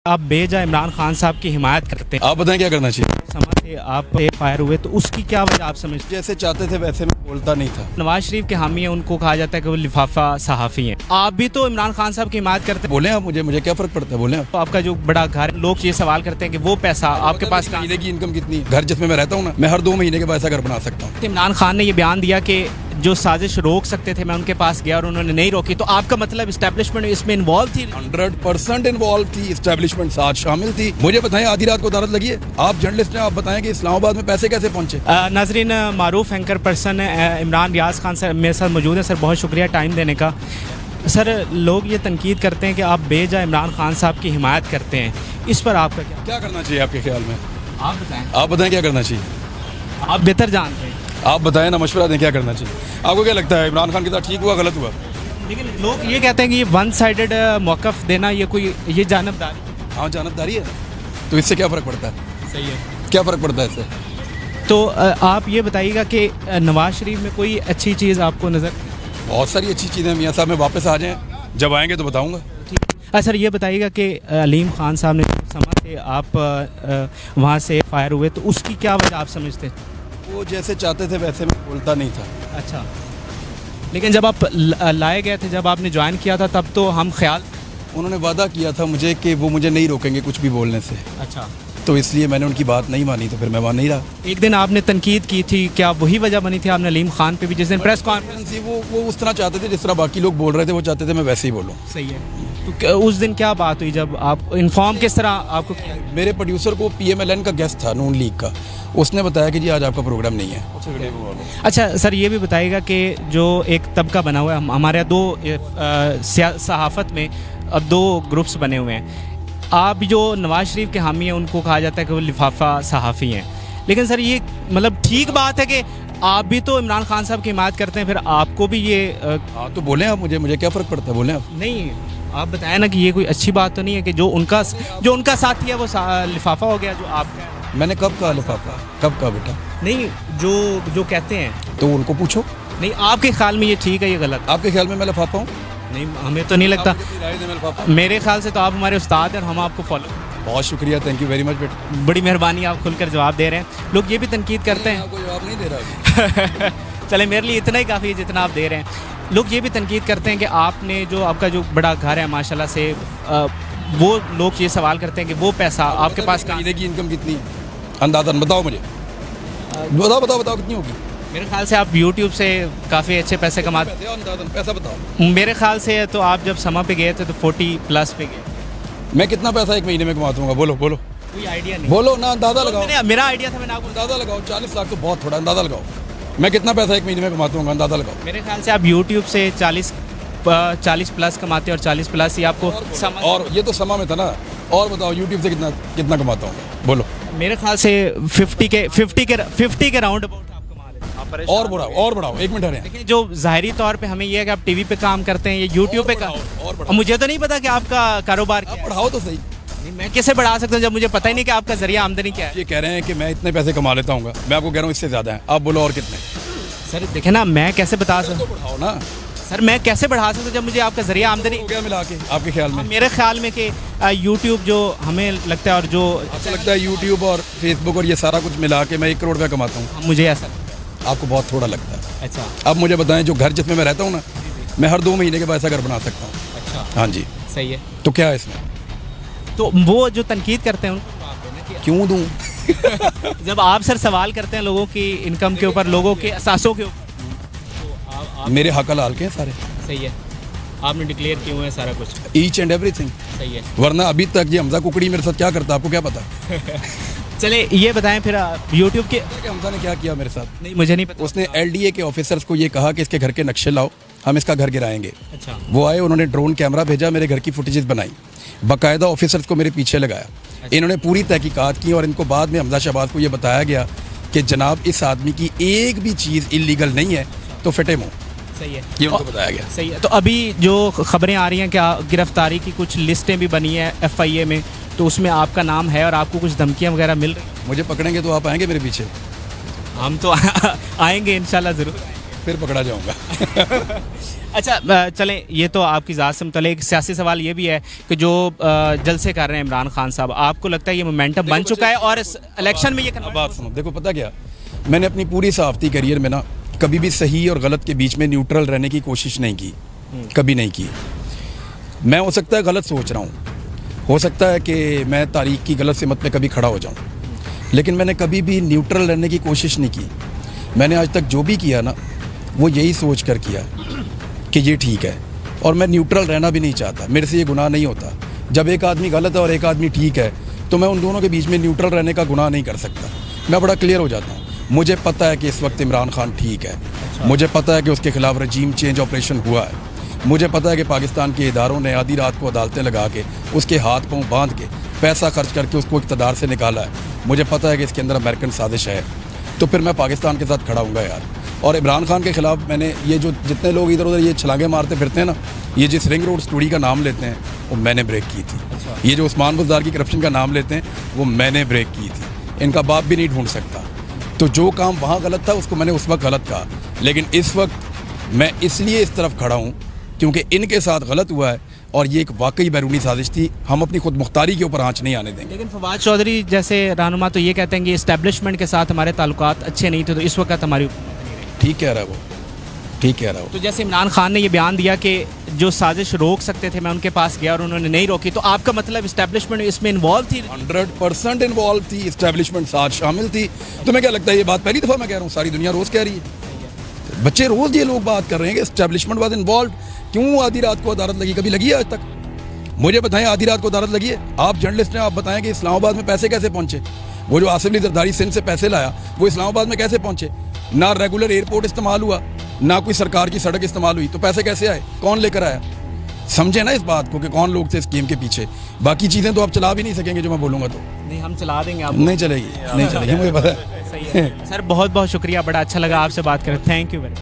आप बेजा इमरान खान साहब की हिमायत करते हैं। आप बताएं क्या करना चाहिए। समझ से आप फायर हुए तो उसकी क्या वजह आप समझते जैसे चाहते थे वैसे मैं बोलता नहीं था। हैं? नवाज शरीफ के हामी हैं, उनको कहा जाता है कि वो लिफाफा सहाफ़ी हैं। आप भी तो इमरान खान साहब की हिमायत करते हैं। बोले आप मुझे क्या फर्क पड़ता है, बोले आप। तो आपका जो बड़ा घर है, लोग ये सवाल करते हैं कि वो पैसा आपके पास कहाँ महीने की इनकम कितनी है? घर जिसमें मैं रहता हूँ ना, मैं हर 2 महीने के बाद ऐसा घर बना सकता हूँ। से? इमरान खान ने ये बयान दिया कि जो साजिश रोक सकते थे मैं उनके पास गया और उन्होंने नहीं रोकी। तो आपका मतलब इस्टेब्लिशमेंट इसमें इन्वॉल्व थी? 100% इन्वॉल्व थी, इस्टेब्लिशमेंट साथ शामिल थी। मुझे बताएं आधी रात को अदालत लगी है? आप जर्नलिस्ट हैं, आप बताएं कि इस्लामाबाद में पैसे कैसे पहुंचे। नाजरीन, मारूफ anchor person Imran Riaz Khan sir मेरे साथ मौजूद हैं। सर बहुत शुक्रिया टाइम देने का। सर लोग ये तनकीद करते हैं कि आप बेजा इमरान खान साहब की हिमायत करते हैं, इस पर आपका क्या करना चाहिए आपके ख्याल में? आप बताएं क्या करना चाहिए? आप बेहतर जानते हैं। आप बताएं ना, मशवरा दें क्या करना चाहिए। आपको क्या लगता है इमरान खान के साथ ठीक हुआ गलत हुआ? लेकिन लोग ये कहते हैं कि ये वन साइडेड मौक़िफ़ देना ये जानबदारी। हाँ, जानबदारी है। तो इससे क्या फ़र्क पड़ता है? सही है। क्या फ़र्क पड़ता है इससे? तो आप ये बताइएगा कि नवाज शरीफ में कोई अच्छी चीज़ आपको नज़र? बहुत सारी अच्छी चीज़ें। मियाँ साहब में वापस आ जाएँ, जब आएंगे तो बताऊँगा। सर ये बताइएगा कि अलीम खान साहब ने समा से आप वहाँ से फायर हुए तो उसकी क्या वजह आप समझते हैं? वो जैसे चाहते थे वैसे मैं बोलता नहीं था। अच्छा, लेकिन जब आप लाए गए थे, जब आपने ज्वाइन किया था, तब तो हम ख्याल उन्होंने वादा किया था मुझे कि वो मुझे नहीं रोकेंगे कुछ भी बोलने से। अच्छा, तो इसलिए मैंने उनकी बात नहीं मानी, तो फिर मैं वहाँ नहीं रहा। एक दिन आपने तनकीद की थी, क्या वही वजह बनी थी आपने अलीम खान पे भी जिस दिन प्रेस कॉन्फ्रेंस? वो उस तरह चाहते थे जिस तरह बाकी लोग बोल रहे थे, वो चाहते थे मैं वैसे ही बोलूँ। सही है। तो उस दिन क्या बात हुई जब आप इन्फॉर्म किस तरह आपको किया? मेरे प्रोड्यूसर को PMLN का गेस्ट था, नून लीग का, उसने बताया कि जी आज आपका प्रोग्राम नहीं है। अच्छा सर, ये भी बताइएगा कि जो एक तबका बना हुआ है, हमारे यहाँ दो सहाफ़त में अब 2 ग्रुप्स बने हुए हैं। आप जो नवाज शरीफ के हामी हैं, उनको कहा जाता है कि वो लिफाफा सहाफ़ी हैं। लेकिन सर ये मतलब ठीक बात है कि आप भी तो इमरान खान साहब की हिमायत करते हैं, फिर आपको भी ये हाँ, तो बोलें आप मुझे क्या फ़र्क पड़ता है, बोलें आप। नहीं, आप बताएं ना कि ये कोई अच्छी बात तो नहीं है कि जो उनका साथी है वो लिफाफा हो गया जो आपका है। मैंने कब कहा लिफाफा? कब कहा बेटा? नहीं, जो कहते हैं तो उनको पूछो। नहीं, आपके ख्याल में ये ठीक है, ये गलत? आपके ख्याल में मैं लिफाफा हूँ? नहीं, हमें तो नहीं लगता। मेरे ख्याल से तो आप हमारे उस्ताद हैं और हम आपको फॉलो। बहुत शुक्रिया, थैंक यू वेरी मच बेटा। बड़ी मेहरबानी, आप खुलकर जवाब दे रहे हैं। लोग ये भी तनकीद करते हैं। कोई जवाब नहीं दे रहा। चले, मेरे लिए इतना ही काफ़ी है जितना आप दे रहे हैं। लोग ये भी तनकीद करते हैं कि आपने जो आपका जो बड़ा घर है माशाल्लाह से, वो लोग ये सवाल करते हैं कि वो पैसा आपके पास कहाँ? महीने की इनकम कितनी है अंदाज़न बताओ मुझे। बताओ कितनी होगी? मेरे ख्याल से आप YouTube से काफ़ी अच्छे पैसे कमाते हैं। पैसा बताओ। मेरे ख्याल से तो आप जब समा पे गए थे तो 40+ पे गए। मैं कितना पैसा एक महीने में कमा दूंगा? बोलो। कोई आइडिया नहीं। बोलो ना, अंदाज़ा लगाओ। मेरा आइडिया था, मैंने आपको अंदाज़ा लगाओ। 40 लाख तो बहुत थोड़ा, अंदाज़ा लगाओ। मैं कितना पैसा एक महीने में कमाता हूँ, अंदाज़ा लगाओ। मेरे ख्याल से आप YouTube से 40+ कमाते हैं और 40+ ही आपको और ये तो समा में था ना। और बताओ YouTube से कितना कमाता हूँ, बोलो। मेरे ख्याल से 50 के राउंड अबाउट आप कमा लेते हैं। और बढ़ाओ 1 मिनट है। देखिए, जो ज़ाहिरी तौर पे हमें ये है कि आप टीवी पे काम करते हैं, ये YouTube पे काम। मुझे तो नहीं पता कि आपका कारोबार क्या है। बढ़ाओ तो सही। नहीं, मैं कैसे बढ़ा सकता हूँ जब मुझे पता ही नहीं कि आपका जरिया आमदनी क्या है? ये कह रहे हैं कि मैं इतने पैसे कमा लेता हूँ, मैं आपको कह रहा हूँ इससे ज़्यादा है। आप बोलो और कितने? सर देखिए ना, मैं कैसे बता सकता हूँ? बढ़ाओ ना सर, मैं कैसे बढ़ा सकता हूँ जब मुझे आपका जरिया आमदनी क्या मिला के आपके ख्याल में? मेरे ख्याल में कि YouTube जो हमें लगता है और जो आपको लगता है YouTube और Facebook और ये सारा कुछ मिला के मैं 1 करोड़ रुपया कमाता हूँ? मुझे ऐसा आपको बहुत थोड़ा लगता है। अच्छा, अब मुझे बताएं, जो घर जिसमें मैं रहता हूँ ना, मैं हर 2 महीने के बाद ऐसा घर बना सकता हूँ। अच्छा, हाँ जी। सही है। तो क्या है इसमें? तो वो जो तनकीद करते हैं उनको क्यों दूँ? जब आप सर सवाल करते हैं लोगों की इनकम के ऊपर, लोगों के एहसासों के ऊपर, तो मेरे हक हलाल के हैं सारे। सही है, आपने डिक्लेयर किए हुए हैं सारा कुछ। Each and everything. सही है। वरना अभी तक ये हमजा कुकड़ी मेरे साथ क्या करता, आपको क्या पता? चले, ये बताएं फिर YouTube के हमजा ने क्या किया मेरे साथ? नहीं, मुझे नहीं पता। उसने LDA के ऑफिसर्स को ये कहा कि इसके घर के नक्शे लाओ, हम इसका घर गिराएंगे। अच्छा। वो आए, उन्होंने ड्रोन कैमरा भेजा, मेरे घर की फुटेजेस बनाई, बाकायदा ऑफिसर्स को मेरे पीछे लगाया। अच्छा। इन्होंने पूरी तहकीकात की और इनको बाद में हमजा शहबाज को ये बताया गया कि जनाब इस आदमी की एक भी चीज़ इलीगल नहीं है, तो फटे मुँह। सही है, ये उनको बताया गया। सही है। तो अभी जो खबरें आ रही हैं क्या गिरफ्तारी की कुछ लिस्टें भी बनी है FIA में, तो उसमें आपका नाम है और आपको कुछ धमकियां वगैरह मिल रही हैं? मुझे पकड़ेंगे तो आप आएंगे मेरे पीछे? हम तो आएंगे इंशाल्लाह ज़रूर। फिर पकड़ा जाऊंगा। अच्छा चलें, ये तो आपकी ज़ात से मुतल्लिक़। एक सियासी सवाल ये भी है कि जो जलसे कर रहे हैं इमरान खान साहब, आपको लगता है ये मोमेंटम बन चुका है और इस इलेक्शन में ये अब बात सुनो, देखो पता क्या, मैंने अपनी पूरी सहाफ़ती करियर में ना कभी भी सही और गलत के बीच में न्यूट्रल रहने की कोशिश नहीं की, कभी नहीं की। मैं हो सकता है गलत सोच रहा हूँ, हो सकता है कि मैं तारीख की गलत सिमत में कभी खड़ा हो जाऊँ, लेकिन मैंने कभी भी न्यूट्रल रहने की कोशिश नहीं की। मैंने आज तक जो भी किया ना वो यही सोच कर किया कि ये ठीक है, और मैं न्यूट्रल रहना भी नहीं चाहता। मेरे से ये गुनाह नहीं होता। जब एक आदमी गलत है और एक आदमी ठीक है तो मैं उन दोनों के बीच में न्यूट्रल रहने का गुनाह नहीं कर सकता। मैं बड़ा क्लियर हो जाता हूँ। मुझे पता है कि इस वक्त इमरान खान ठीक है, मुझे पता है कि उसके खिलाफ रजीम चेंज ऑपरेशन हुआ है, मुझे पता है कि पाकिस्तान के इदारों ने आधी रात को अदालतें लगा के उसके हाथ पाँव बांध के पैसा खर्च करके उसको इक़्तिदार से निकाला है। मुझे पता है कि इसके अंदर अमेरिकन साजिश है, तो फिर मैं पाकिस्तान के साथ खड़ा हूँगा यार। और इमरान खान के ख़िलाफ़ मैंने ये जो जितने लोग इधर उधर ये छलांगे मारते फिरते हैं ना, ये जिस रिंग रोड स्टोरी का नाम लेते हैं वो मैंने ब्रेक की थी। ये जो उस्मान बुज़दार की करप्शन का नाम लेते हैं वो मैंने ब्रेक की थी। इनका बाप भी नहीं ढूंढ सकता। तो जो काम वहाँ गलत था उसको मैंने उस वक्त गलत कहा, लेकिन इस वक्त मैं इसलिए इस तरफ खड़ा हूँ क्योंकि इनके साथ गलत हुआ है और ये एक वाकई बैरूनी साजिश थी। हम अपनी खुद मुख्तारी के ऊपर आँच नहीं आने देंगे। लेकिन फवाद चौधरी जैसे रहनुमा तो ये कहते हैं कि इस्टेब्लिशमेंट के साथ हमारे ताल्लुकात अच्छे नहीं थे, तो इस वक्त हमारी ठीक कह रहा है वो, ठीक कह रहा है वो। तो जैसे इमरान खान ने ये बयान दिया कि जो साजिश रोक सकते थे मैं उनके पास गया और उन्होंने नहीं रोकी, तो आपका मतलब इस्टेब्लिशमेंट इसमें इन्वॉल्व थी? 100% इन्वॉल्व थी, इस्टेब्लिशमेंट साथ शामिल थी। तुम्हें क्या लगता है ये बात पहली दफ़ा मैं कह रहा हूँ? सारी दुनिया रोज़ कह रही है, बच्चे रोज़ ये लोग बात कर रहे हैं कि इस्टेब्लिशमेंट वाज इन्वॉल्व। क्यों आधी रात को अदालत लगी? कभी लगी है आज तक? मुझे बताएं, आधी रात को अदालत लगी है? आप जर्नलिस्ट हैं, आप बताएं कि इस्लामाबाद में पैसे कैसे पहुंचे? वो जो आसिफ अली जरदारी सिंध से पैसे लाया वो इस्लामाबाद में कैसे पहुंचे? ना रेगुलर एयरपोर्ट इस्तेमाल हुआ, ना कोई सरकार की सड़क इस्तेमाल हुई, तो पैसे कैसे आए? कौन लेकर आया? समझे ना इस बात को कि कौन लोग थे इस स्कीम के पीछे। बाकी चीज़ें तो आप चला भी नहीं सकेंगे जो मैं बोलूँगा तो। नहीं, हम चला देंगे। आप नहीं चलेगी, नहीं चलेगी, मुझे पता है। सही है सर, बहुत बहुत शुक्रिया, बड़ा अच्छा लगा आपसे बात करें। Thank you very